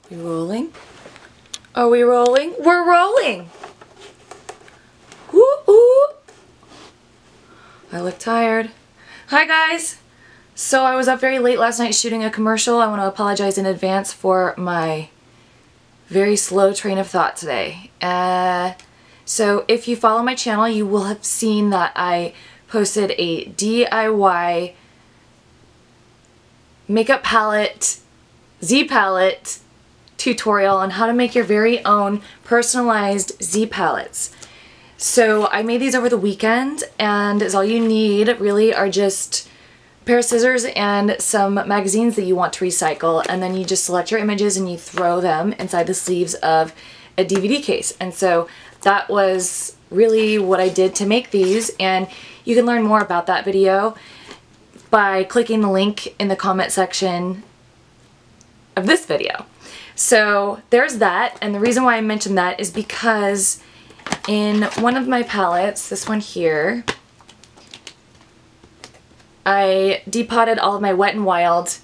We rolling? Are we rolling? We're rolling! Woo-oo! I look tired. Hi guys! So I was up very late last night shooting a commercial. I want to apologize in advance for my very slow train of thought today. So if you follow my channel, you will have seen that I posted a DIY makeup palette, Z palette tutorial on how to make your very own personalized Z palettes. So I made these over the weekend, and all you need really are just a pair of scissors and some magazines that you want to recycle, and then you just select your images and you throw them inside the sleeves of a DVD case. And so that was really what I did to make these, and you can learn more about that video by clicking the link in the comment section of this video. So there's that, and the reason why I mentioned that is because in one of my palettes, this one here, I depotted all of my Wet n Wild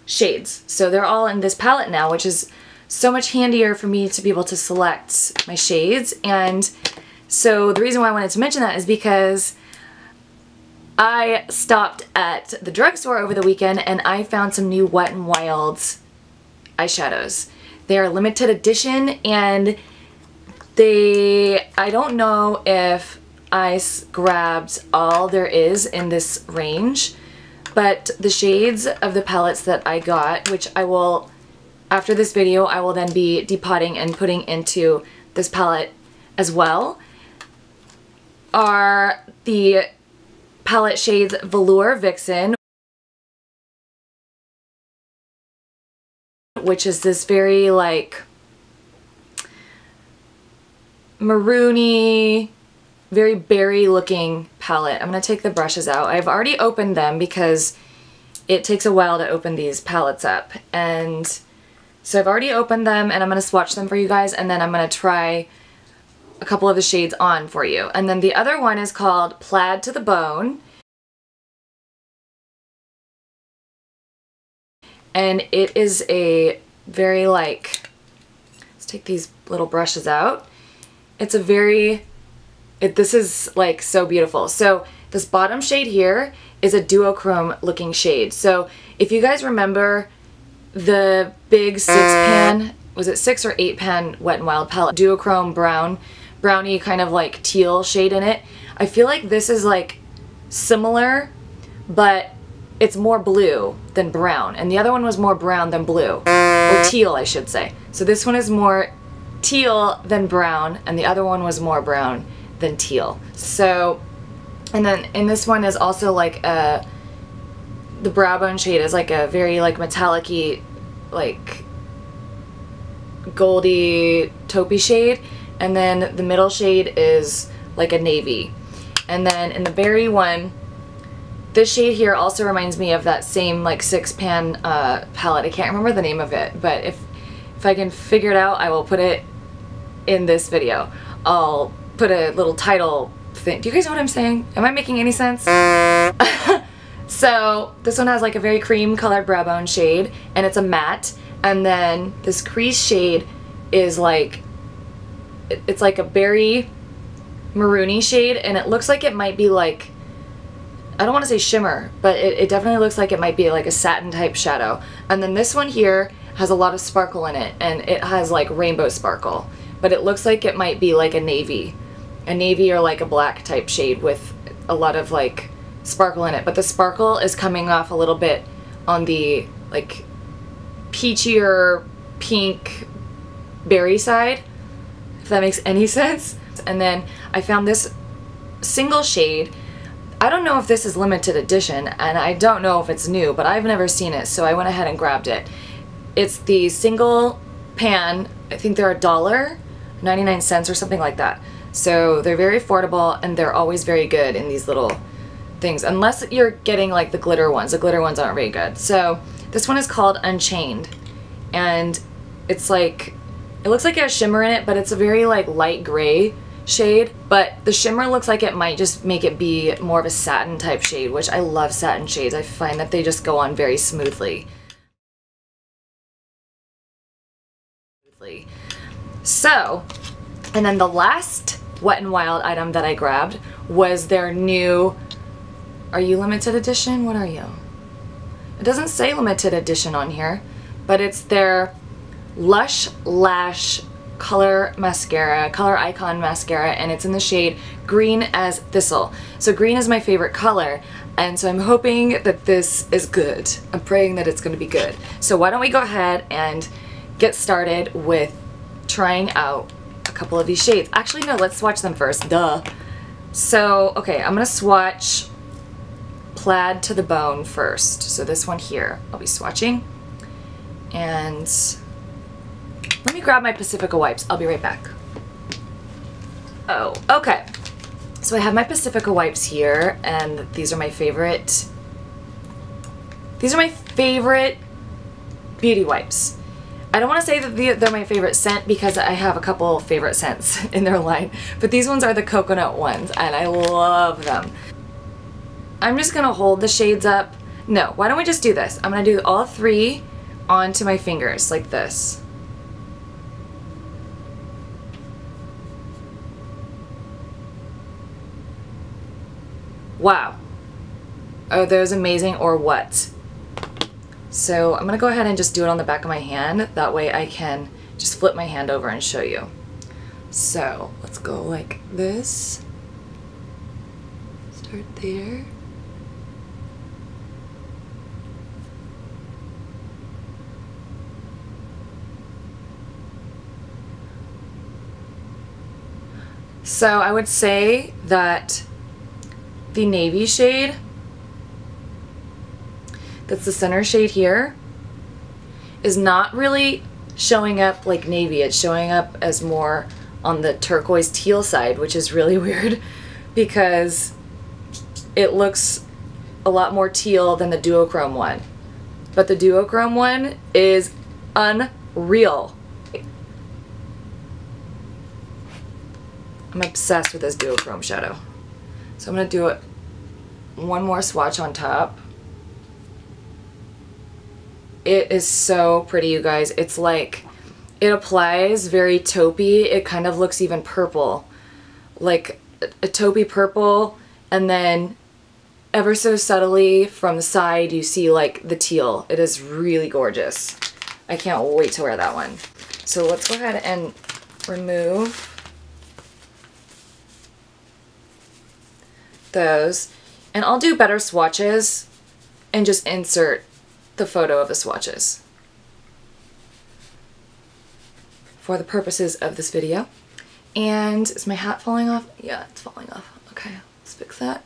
shades. So they're all in this palette now, which is so much handier for me to be able to select my shades. And so the reason why I wanted to mention that is because I stopped at the drugstore over the weekend and I found some new Wet n Wild eyeshadows. They are limited edition, and I don't know if I grabbed all there is in this range, but the shades of the palettes that I got, which I will, after this video, I will then be depotting and putting into this palette as well, are the palette shades Velour Vixen, which is this very like maroony, very berry looking palette. I'm going to take the brushes out. I've already opened them because it takes a while to open these palettes up. And so I've already opened them, and I'm going to swatch them for you guys, and then I'm going to try a couple of the shades on for you. And then the other one is called Plaid to the Bone. And it is a very like, let's take these little brushes out. It's a very, this is like so beautiful. So this bottom shade here is a duochrome looking shade. So if you guys remember the big 6-pan, was it 6 or 8-pan Wet n Wild palette, duochrome brownie kind of like teal shade in it. I feel like this is like similar, but it's more blue than brown, and the other one was more brown than blue, or teal I should say. So this one is more teal than brown, and the other one was more brown than teal. So, and then in this one is also like the brow bone shade is like a very like metallic-y, like goldy taupey shade, and then the middle shade is like a navy. And then in the berry one, this shade here also reminds me of that same like 6-pan palette. I can't remember the name of it, but if I can figure it out, I will put it in this video. I'll put a little title thing. Do you guys know what I'm saying? Am I making any sense? So this one has like a very cream colored brow bone shade, and it's a matte. And then this crease shade is like, it's like a berry maroony shade, and it looks like it might be like, I don't want to say shimmer, but it definitely looks like it might be like a satin type shadow. And then this one here has a lot of sparkle in it, and it has like rainbow sparkle, but it looks like it might be like a navy or like a black type shade with a lot of like sparkle in it. But the sparkle is coming off a little bit on the like peachier pink berry side, if that makes any sense. And then I found this single shade. I don't know if this is limited edition, and I don't know if it's new, but I've never seen it, so I went ahead and grabbed it. It's the single pan. I think they're $1.99 or something like that. So they're very affordable, and they're always very good in these little things, unless you're getting like the glitter ones. The glitter ones aren't very good. So this one is called Unchained, and it's like, it looks like it has shimmer in it, but it's a very like light gray shade, but the shimmer looks like it might just make it be more of a satin type shade, which I love satin shades. I find that they just go on very smoothly. So, and then the last Wet n Wild item that I grabbed was their new, are you limited edition? What are you? It doesn't say limited edition on here, but it's their Lush Lash Color Mascara, Color Icon Mascara, and it's in the shade Green as Thistle. So green is my favorite color, and so I'm hoping that this is good. I'm praying that it's going to be good. So why don't we go ahead and get started with trying out a couple of these shades. Actually, no, let's swatch them first. Duh. So, okay, I'm going to swatch Plaid to the Bone first. So this one here, I'll be swatching. And let me grab my Pacifica wipes. I'll be right back. Oh, okay. So I have my Pacifica wipes here, and these are my favorite. These are my favorite beauty wipes. I don't want to say that they're my favorite scent because I have a couple favorite scents in their line, but these ones are the coconut ones, and I love them. I'm just gonna hold the shades up. No, why don't we just do this? I'm gonna do all three onto my fingers like this. Wow. Are those amazing or what? So I'm gonna go ahead and just do it on the back of my hand. That way I can just flip my hand over and show you. So let's go like this. Start there. So I would say that the navy shade, that's the center shade here, is not really showing up like navy. It's showing up as more on the turquoise teal side, which is really weird because it looks a lot more teal than the duochrome one. But the duochrome one is unreal. I'm obsessed with this duochrome shadow. So I'm gonna do it one more swatch on top. It is so pretty, you guys. It's like, it applies very taupey. It kind of looks even purple. Like a taupey purple, and then ever so subtly from the side you see like the teal. It is really gorgeous. I can't wait to wear that one. So let's go ahead and remove those. And I'll do better swatches and just insert the photo of the swatches for the purposes of this video. And is my hat falling off? Yeah, it's falling off. Okay, let's fix that.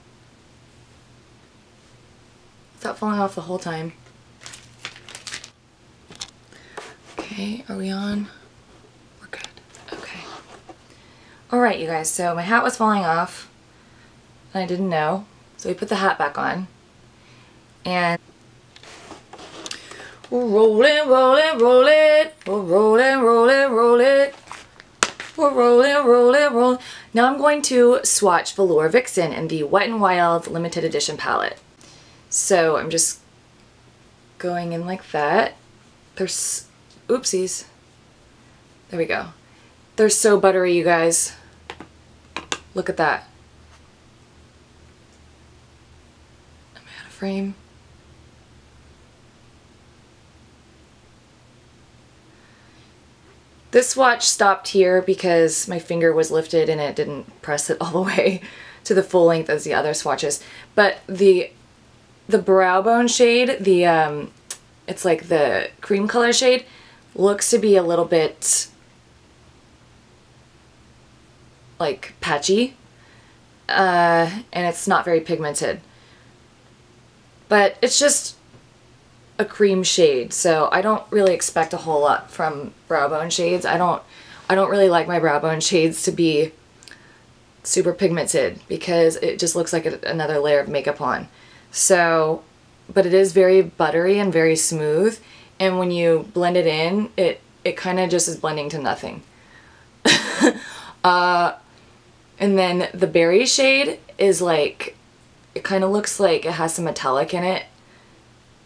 It's not falling off the whole time. Okay, are we on? We're good. Okay. Alright, you guys, so my hat was falling off and I didn't know. So we put the hat back on. And we're rolling, rolling, rolling. We're rolling, rolling, rolling. We're rolling, rolling, rolling. Now I'm going to swatch Velour Vixen in the Wet n Wild limited edition palette. So I'm just going in like that. There's, oopsies. There we go. They're so buttery, you guys. Look at that. Am I out of frame? This swatch stopped here because my finger was lifted and it didn't press it all the way to the full length as the other swatches. But the brow bone shade, it's like the cream color shade, looks to be a little bit like patchy, and it's not very pigmented. But it's just a cream shade, so I don't really expect a whole lot from brow bone shades. I don't really like my brow bone shades to be super pigmented because it just looks like another layer of makeup on. So, but it is very buttery and very smooth, and when you blend it in, it kind of just is blending to nothing. And then the berry shade is like, it kind of looks like it has some metallic in it,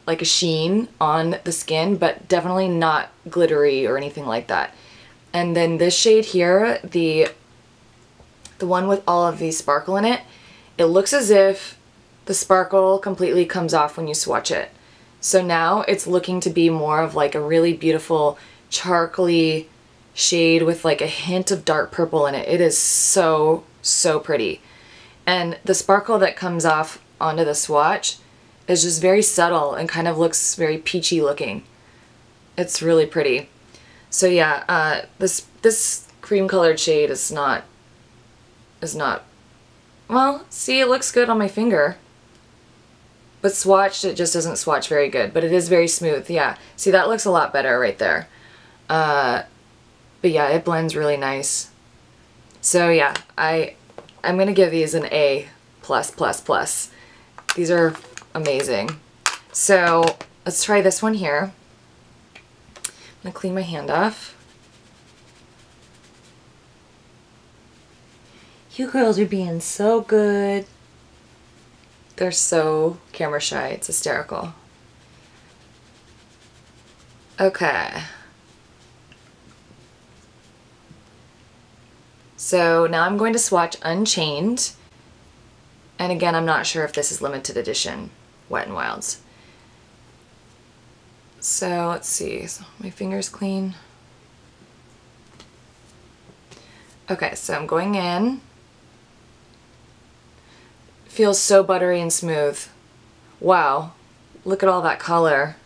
like a sheen on the skin, but definitely not glittery or anything like that. And then this shade here, the one with all of the sparkle in it, it looks as if the sparkle completely comes off when you swatch it. So now it's looking to be more of like a really beautiful charcoaly shade with like a hint of dark purple in it. It is so, so pretty. And the sparkle that comes off onto the swatch is just very subtle and kind of looks very peachy looking. It's really pretty. So yeah, this cream colored shade is not, well, see, it looks good on my finger. But swatched, it just doesn't swatch very good, but it is very smooth. Yeah, see, that looks a lot better right there. But yeah, it blends really nice. So yeah, I'm gonna give these an A+++. These are amazing. So let's try this one here. I'm gonna clean my hand off. You girls are being so good. They're so camera shy, it's hysterical. Okay. So now I'm going to swatch Unchained. And again, I'm not sure if this is limited edition Wet n Wilds. So let's see, so my finger's clean. Okay, so I'm going in. Feels so buttery and smooth. Wow, look at all that color.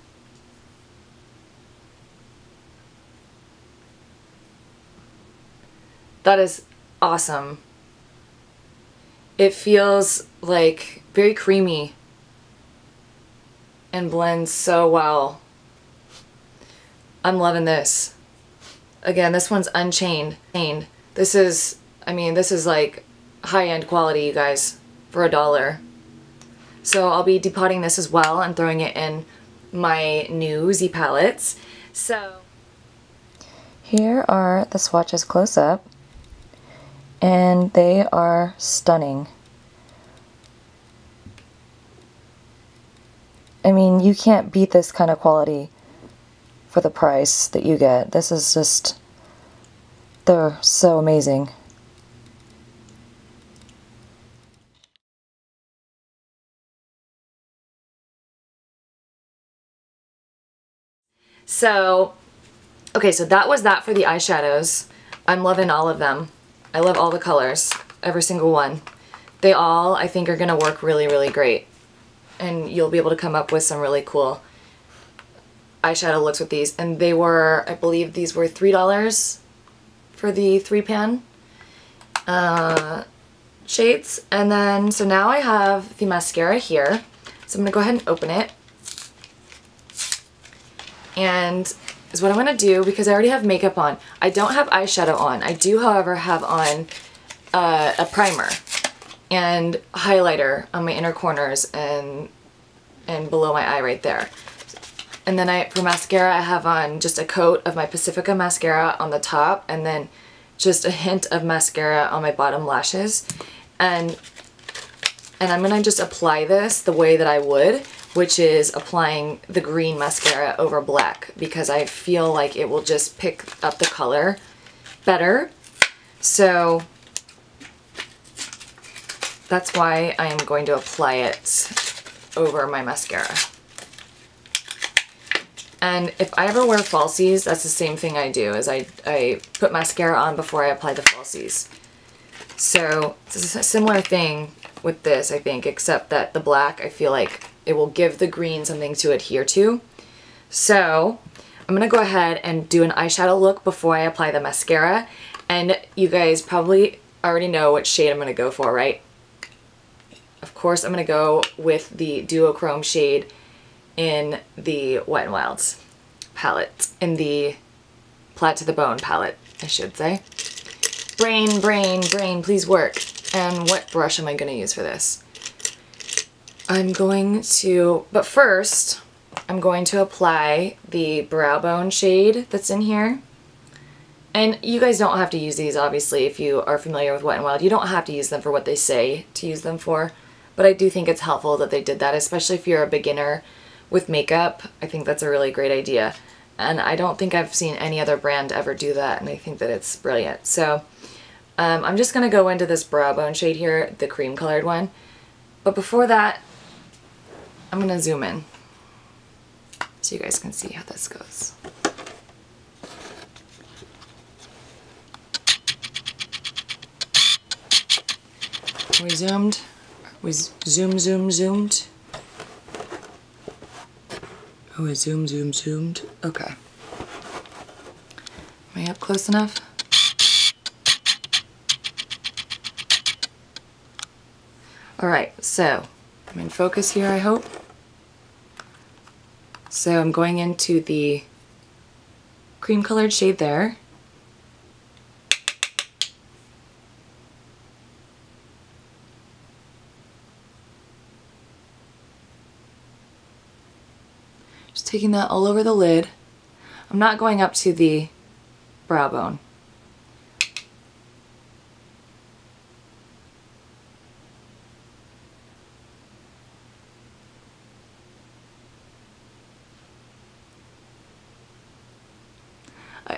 That is awesome. It feels like very creamy and blends so well. I'm loving this. Again, this one's Unchained. This is, I mean, this is like high-end quality, you guys, for $1. So I'll be depotting this as well and throwing it in my new Z palettes. So here are the swatches close up, and they are stunning. I mean, you can't beat this kind of quality for the price that you get. This is just, they're so amazing. So, okay, so that was that for the eyeshadows. I'm loving all of them. I love all the colors, every single one. They all, I think, are going to work really, really great. And you'll be able to come up with some really cool eyeshadow looks with these. And they were, I believe these were $3 for the 3-pan shades. And then, so now I have the mascara here. So I'm going to go ahead and open it. And is what I'm going to do, because I already have makeup on. I don't have eyeshadow on. I do, however, have on a primer and highlighter on my inner corners and below my eye right there. And then for mascara, I have on just a coat of my Pacifica mascara on the top, and then just a hint of mascara on my bottom lashes. And I'm going to just apply this the way that I would, which is applying the green mascara over black, because I feel like it will just pick up the color better. So that's why I am going to apply it over my mascara. And if I ever wear falsies, that's the same thing I do, is I put mascara on before I apply the falsies. So it's a similar thing with this, I think, except that the black, I feel like it will give the green something to adhere to. So I'm going to go ahead and do an eyeshadow look before I apply the mascara. And you guys probably already know what shade I'm going to go for, right? Of course, I'm going to go with the duochrome shade in the Wet n Wilds palette, in the Plaid to the Bone palette, I should say. Brain, please work. And what brush am I going to use for this? I'm going to, but first, I'm going to apply the brow bone shade that's in here. And you guys don't have to use these, obviously, if you are familiar with Wet n Wild. You don't have to use them for what they say to use them for. But I do think it's helpful that they did that, especially if you're a beginner with makeup. I think that's a really great idea. and I don't think I've seen any other brand ever do that, and I think that it's brilliant. So I'm just going to go into this brow bone shade here, the cream colored one. But before that, I'm going to zoom in so you guys can see how this goes. We zoomed. We zoomed. Oh, we zoomed. Okay. Am I up close enough? Alright, so I'm in focus here, I hope. So I'm going into the cream colored shade there. Just taking that all over the lid. I'm not going up to the brow bone.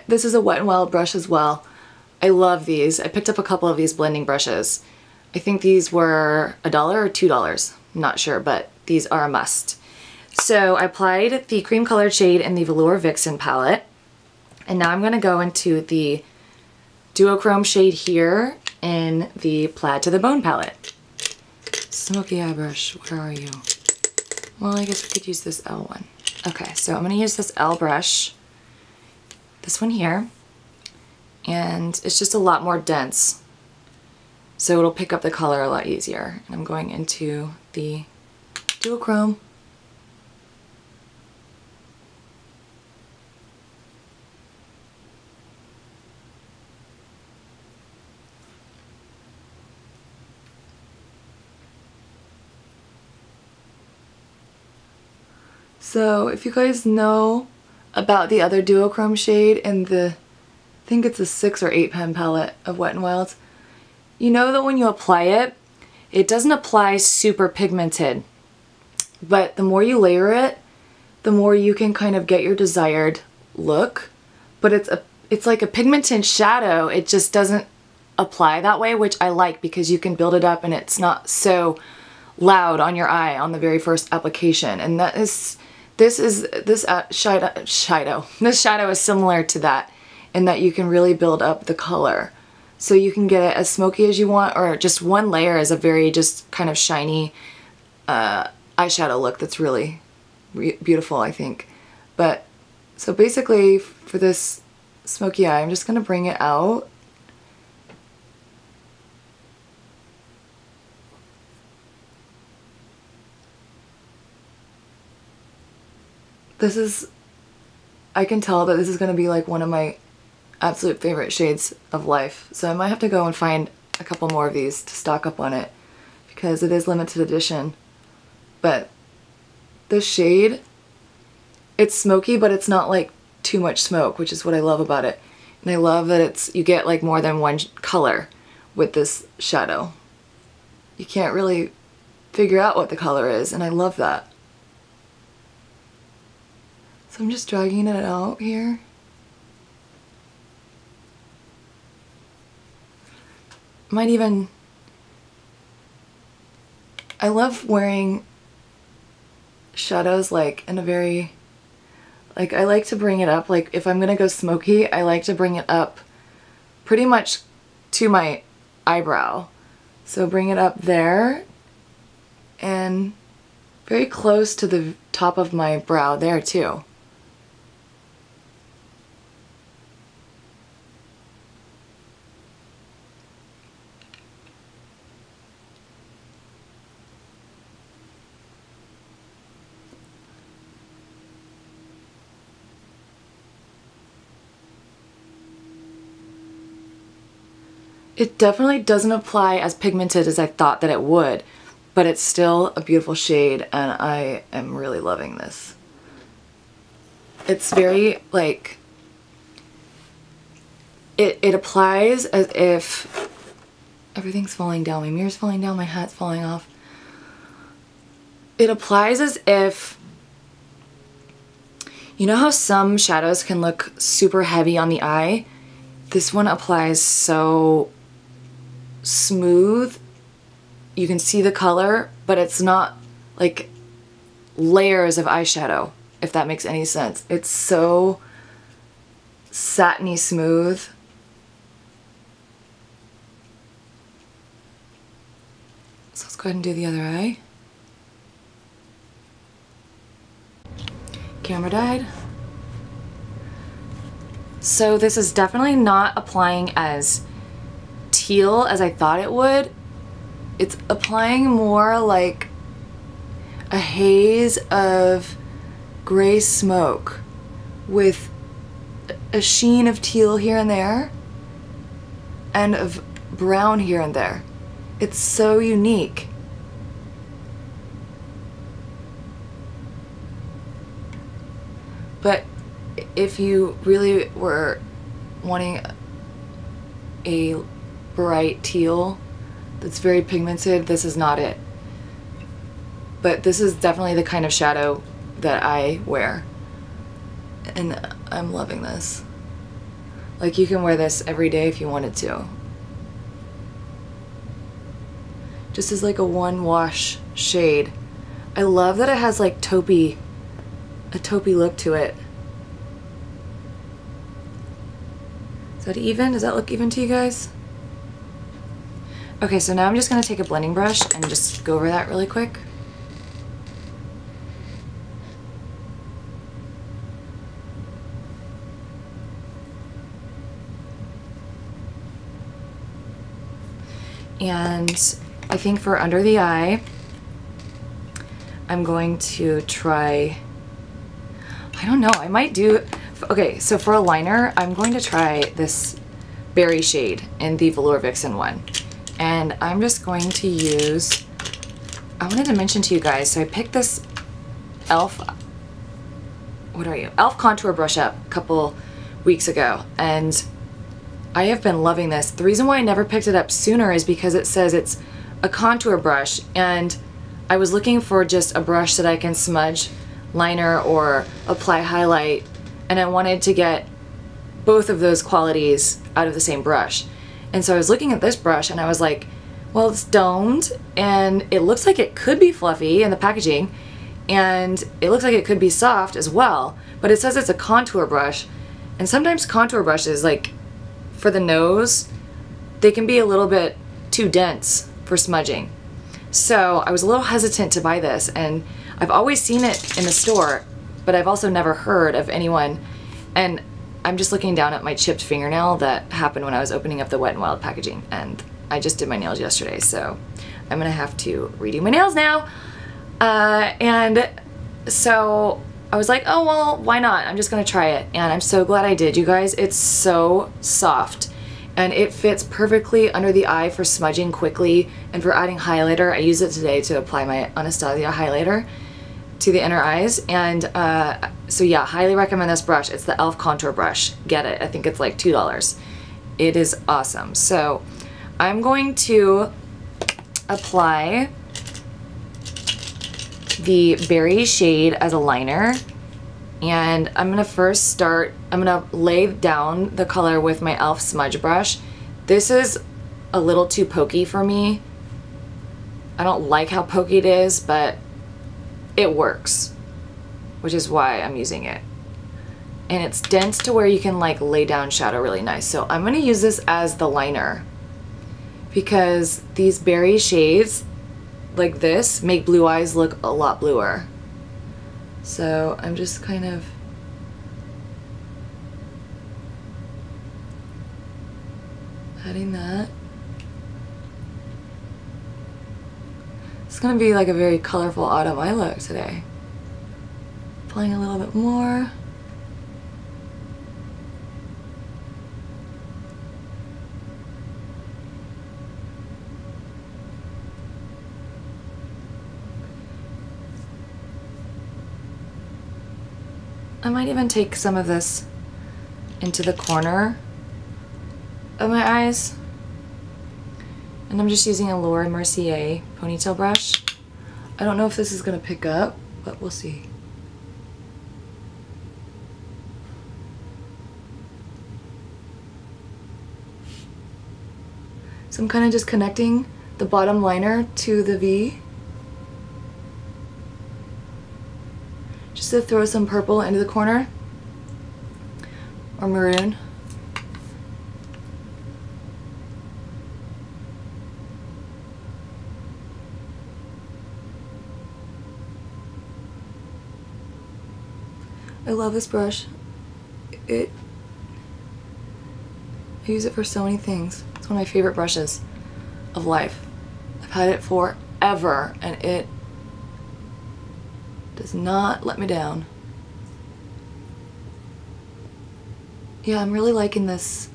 This is a Wet n Wild brush as well. I love these. I picked up a couple of these blending brushes. I think these were $1 or $2. I'm not sure, but these are a must. So I applied the cream colored shade in the Velour Vixen palette. And now I'm going to go into the duochrome shade here in the Plaid to the Bone palette. Smoky eye brush, where are you? Well, I guess we could use this Elle one. Okay, so I'm going to use this Elle brush. This one here, and it's just a lot more dense, so it'll pick up the color a lot easier. And I'm going into the duochrome. So if you guys know about the other duochrome shade in the, I think it's a 6 or 8 pen palette of Wet n Wild, you know that when you apply it, it doesn't apply super pigmented, but the more you layer it, the more you can kind of get your desired look. But it's like a pigmented shadow. It just doesn't apply that way, which I like because you can build it up and it's not so loud on your eye on the very first application. And that is this shadow is similar to that in that you can really build up the color. So you can get it as smoky as you want, or just one layer is a very just kind of shiny eyeshadow look that's really beautiful, I think. But so basically for this smoky eye, I'm just going to bring it out. This is, I can tell that this is going to be like one of my absolute favorite shades of life. So I might have to go and find a couple more of these to stock up on it because it is limited edition. But this shade, it's smoky, but it's not like too much smoke, which is what I love about it. And I love that you get like more than one color with this shadow. You can't really figure out what the color is, and I love that. So I'm just dragging it out here. Might even, I love wearing shadows like in a very, like I like to bring it up, like if I'm gonna go smoky, I like to bring it up pretty much to my eyebrow. So bring it up there and very close to the top of my brow there too. It definitely doesn't apply as pigmented as I thought that it would, but it's still a beautiful shade and I am really loving this. It's very like, it applies as if everything's falling down. My mirror's falling down, my hat's falling off. It applies as if You know how some shadows can look super heavy on the eye? This one applies so smooth. You can see the color, but it's not like layers of eyeshadow, if that makes any sense. It's so satiny smooth. So let's go ahead and do the other eye. Camera died. So this is definitely not applying as teal as I thought it would. It's applying more like a haze of gray smoke with a sheen of teal here and there and of brown here and there. It's so unique. But if you really were wanting a bright teal that's very pigmented, this is not it. But this is definitely the kind of shadow that I wear. And I'm loving this. Like, you can wear this every day if you wanted to. Just as like a one wash shade. I love that it has like taupey, a taupey look to it. Is that even? Does that look even to you guys? Okay, so now I'm just gonna take a blending brush and just go over that really quick. And I think for under the eye, I'm going to try, I don't know, I might do, okay, so for a liner, I'm going to try this berry shade in the Velour Vixen one. And I'm just going to use, I wanted to mention to you guys, so I picked this e.l.f., what are you, e.l.f. contour brush up a couple weeks ago, and I have been loving this. The reason why I never picked it up sooner is because it says it's a contour brush, and I was looking for just a brush that I can smudge liner or apply highlight, and I wanted to get both of those qualities out of the same brush. And so I was looking at this brush and I was like, well, it's domed and it looks like it could be fluffy in the packaging, and it looks like it could be soft as well, but it says it's a contour brush, and sometimes contour brushes, like for the nose, they can be a little bit too dense for smudging. So I was a little hesitant to buy this, and I've always seen it in the store, but I've also never heard of anyone, and I'm just looking down at my chipped fingernail that happened when I was opening up the Wet n Wild packaging, and I just did my nails yesterday, so I'm gonna have to redo my nails now. And so I was like, oh, well, why not? I'm just gonna try it, and I'm so glad I did, you guys. It's so soft, and it fits perfectly under the eye for smudging quickly and for adding highlighter. I used it today to apply my Anastasia highlighter to the inner eyes, and so yeah, highly recommend this brush. It's the e.l.f. contour brush. Get it. I think it's like $2. It is awesome. So I'm going to apply the berry shade as a liner, and I'm gonna first start, I'm gonna lay down the color with my e.l.f. smudge brush. This is a little too pokey for me. I don't like how pokey it is, but it works, which is why I'm using it. And it's dense to where you can like lay down shadow really nice. So I'm gonna use this as the liner because these berry shades like this make blue eyes look a lot bluer. So I'm just kind of adding that. It's gonna be like a very colorful autumn eye look today. Applying a little bit more. I might even take some of this into the corner of my eyes. And I'm just using a Mercier ponytail brush. I don't know if this is gonna pick up, but we'll see. So I'm kind of just connecting the bottom liner to the V. Just to throw some purple into the corner. Or maroon. I love this brush. I use it for so many things. It's one of my favorite brushes of life. I've had it forever and it does not let me down. Yeah, I'm really liking this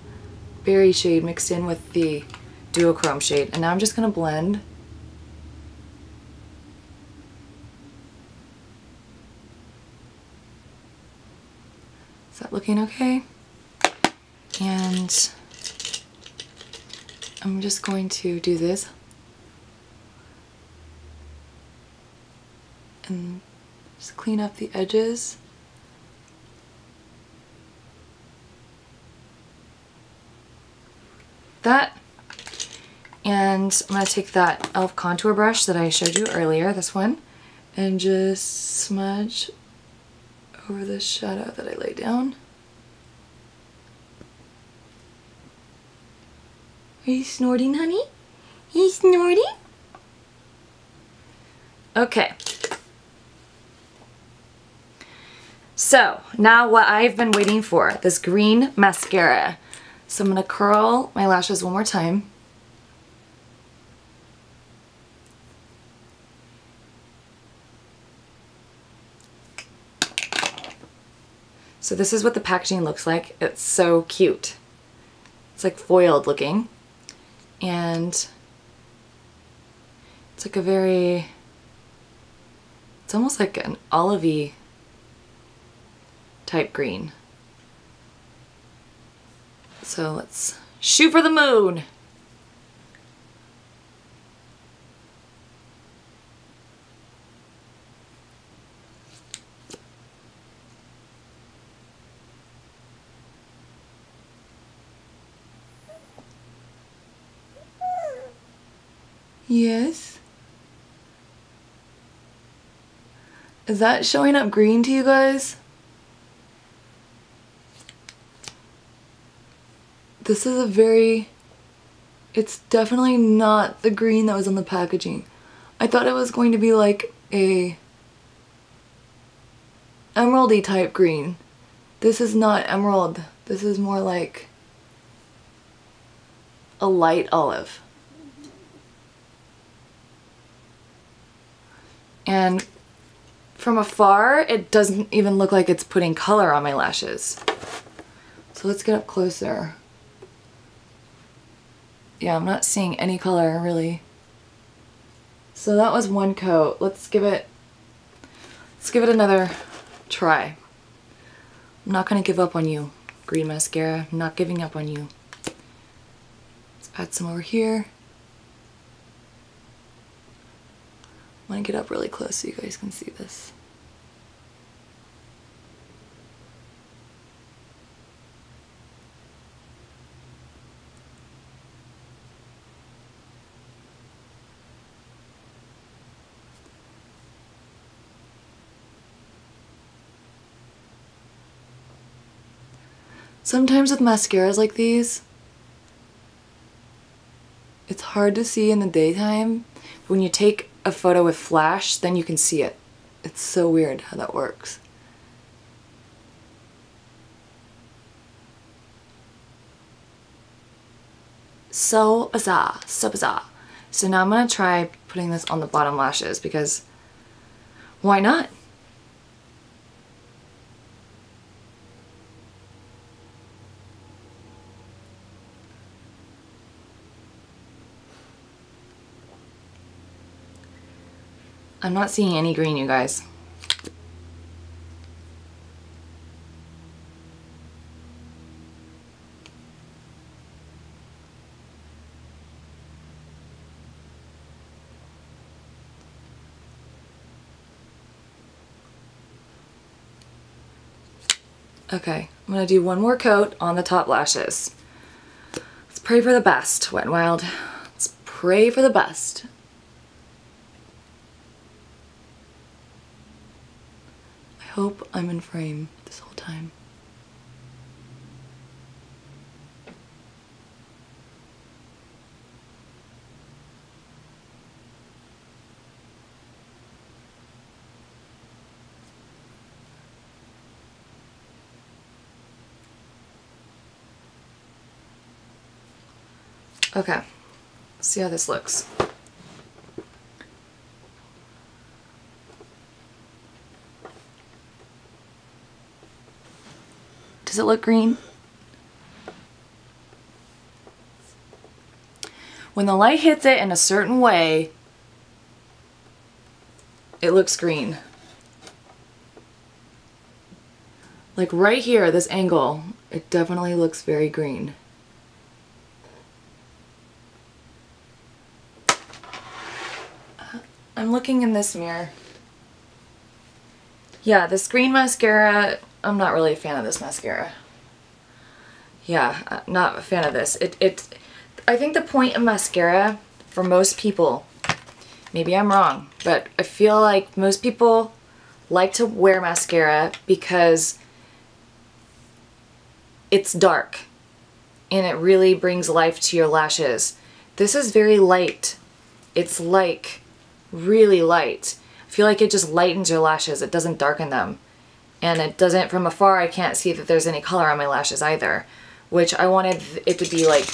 berry shade mixed in with the duochrome shade. And now I'm just gonna blend. Is that looking okay? And I'm just going to do this and just clean up the edges. That, and I'm going to take that Elle contour brush that I showed you earlier, this one, and just smudge over the shadow that I laid down. Are you snorting, honey? Are you snorting? Okay. So, now what I've been waiting for, this green mascara. So I'm going to curl my lashes one more time. So this is what the packaging looks like. It's so cute. It's like foiled looking. And it's like a very, it's almost like an olivey type green. So let's shoot for the moon. Yes. Is that showing up green to you guys? This is a very, it's definitely not the green that was on the packaging. I thought it was going to be like a emeraldy type green. This is not emerald. This is more like a light olive. And from afar, it doesn't even look like it's putting color on my lashes. So let's get up closer. Yeah, I'm not seeing any color really. So that was one coat. Let's give it another try. I'm not gonna give up on you, green mascara. I'm not giving up on you. Let's add some over here. I want to get up really close so you guys can see this. Sometimes with mascaras like these, it's hard to see in the daytime. When you take a photo with flash, then you can see it. It's so weird how that works. So bizarre, so bizarre. So now I'm gonna try putting this on the bottom lashes because why not? I'm not seeing any green, you guys. Okay, I'm gonna do one more coat on the top lashes. Let's pray for the best, Wet n Wild. pray for the best. I hope I'm in frame this whole time. Okay, let's see how this looks. Does it look green? When the light hits it in a certain way, it looks green. Like right here, this angle, it definitely looks very green. I'm looking in this mirror. Yeah, this green mascara, I'm not really a fan of this mascara. Yeah, I'm not a fan of this. I think the point of mascara for most people, maybe I'm wrong, but I feel like most people like to wear mascara because it's dark and it really brings life to your lashes. This is very light. It's like really light. I feel like it just lightens your lashes. It doesn't darken them. And it doesn't, from afar I can't see that there's any color on my lashes either, which I wanted it to be like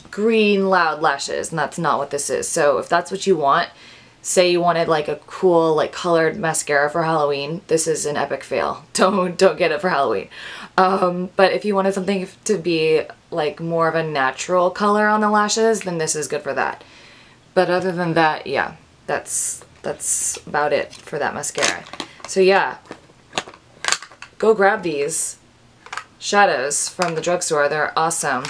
green loud lashes, and that's not what this is. So if that's what you want, say you wanted like a cool like colored mascara for Halloween, this is an epic fail. Don't get it for Halloween. But if you wanted something to be like more of a natural color on the lashes, then this is good for that. But other than that, yeah, that's about it for that mascara. So yeah, go grab these shadows from the drugstore. They're awesome.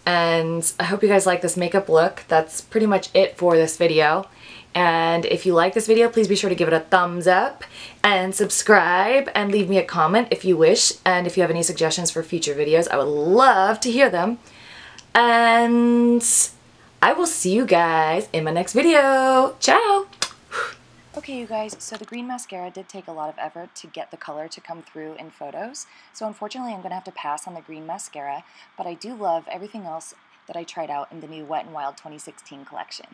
And I hope you guys like this makeup look. That's pretty much it for this video. And if you like this video, please be sure to give it a thumbs up and subscribe and leave me a comment if you wish. And if you have any suggestions for future videos, I would love to hear them. And I will see you guys in my next video. Ciao! Okay, you guys, so the green mascara did take a lot of effort to get the color to come through in photos. So unfortunately, I'm going to have to pass on the green mascara, but I do love everything else that I tried out in the new Wet n Wild 2016 collection.